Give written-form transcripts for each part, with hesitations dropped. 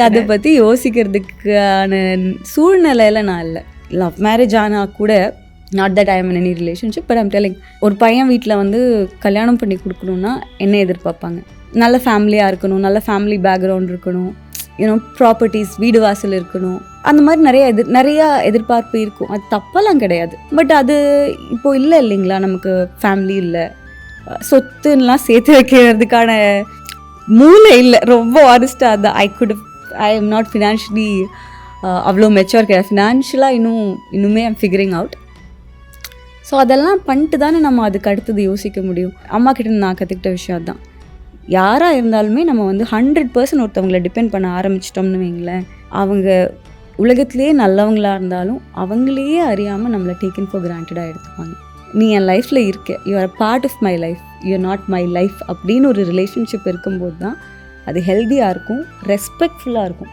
அதை பற்றி யோசிக்கிறதுக்கான சூழ்நிலையில் நான் இல்லை. லவ் மேரேஜ் ஆனால் கூட not that I am in any relationship, but I'm telling, ஒரு பையன் வீட்டில் வந்து கல்யாணம் பண்ணி கொடுக்கணுன்னா என்ன எதிர்பார்ப்பாங்க? நல்ல ஃபேமிலியாக இருக்கணும், நல்ல ஃபேமிலி பேக்ரவுண்ட் இருக்கணும், யூனோ ப்ராப்பர்ட்டிஸ், வீடு வாசல் இருக்கணும், அந்த மாதிரி நிறையா எதிர்பார்ப்பு இருக்கும். அது தப்பெல்லாம் கிடையாது. பட் அது இப்போது இல்லை இல்லைங்களா? நமக்கு ஃபேமிலி இல்லை, சொத்துலாம் சேர்த்து வைக்கிறதுக்கான மூளை இல்லை. ரொம்ப ஆனஸ்ட்டாக அதுதான். ஐ எம் நாட் ஃபினான்ஷியலி அவ்வளோ மெச்சூர் கிடையாது. ஃபினான்ஷியலாக இன்னுமே ஐம் ஃபிகரிங் அவுட். ஸோ அதெல்லாம் பண்ணிட்டு தானே நம்ம அதுக்கு அடுத்தது யோசிக்க முடியும். அம்மா கிட்ட நான் கற்றுக்கிட்ட விஷயம் அதுதான். யாராக இருந்தாலுமே நம்ம வந்து 100% ஒருத்தவங்களை டிபெண்ட் பண்ண ஆரம்பிச்சிட்டோம்னு வைங்களேன், அவங்க உலகத்திலேயே நல்லவங்களாக இருந்தாலும் அவங்களையே அறியாமல் நம்மளை டேக்கன் ஃபார் கிராண்டடாக எடுத்துப்பாங்க. நீ என் லைஃப்பில் இருக்க, you are part of my life, you are not my life அப்படின்னு ஒரு ரிலேஷன்ஷிப் இருக்கும்போது தான் அது ஹெல்த்தியாக இருக்கும், ரெஸ்பெக்ட்ஃபுல்லாக இருக்கும்.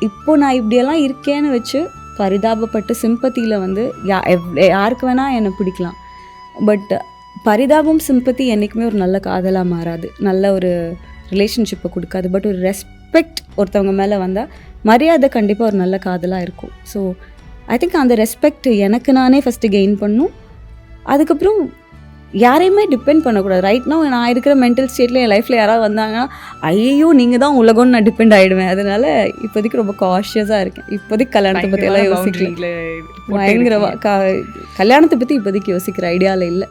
இப்போது நான் இப்படியெல்லாம் இருக்கேன்னு வச்சு பரிதாபப்பட்டு சிம்பத்தியில் வந்து யாருக்கு வேணால் என்னை பிடிக்கலாம். பட் பரிதாபம், சிம்பத்தி என்றைக்குமே ஒரு நல்ல காதலாக மாறாது, நல்ல ஒரு ரிலேஷன்ஷிப்பை கொடுக்காது. பட் ஒரு ரெஸ்பெக்ட் ஒருத்தவங்க மேலே வந்தால் மரியாதை கண்டிப்பாக ஒரு நல்ல காதலாக இருக்கும். ஸோ ஐ திங்க் அந்த ரெஸ்பெக்ட் எனக்கு நானே ஃபஸ்ட்டு கெயின் பண்ணும். அதுக்கப்புறம் யாரையுமே டிபெண்ட் பண்ணக்கூடாது. ரைட் நோ நான் இருக்கிற மென்டல் ஸ்டேட்டில் என் லைஃப்பில் யாராவது வந்தாங்கன்னா ஐயோ நீங்கள் தான் உலகம்னு நான் டிபெண்ட் ஆகிடுவேன். அதனால் இப்போதைக்கு ரொம்ப காஷியஸாக இருக்கேன். இப்போதைக்கு கல்யாணத்தை பற்றி எல்லாம் யோசிக்கல. பயங்கரவா கல்யாணத்தை பற்றி இப்போதைக்கு யோசிக்கிற ஐடியாவில் இல்லை.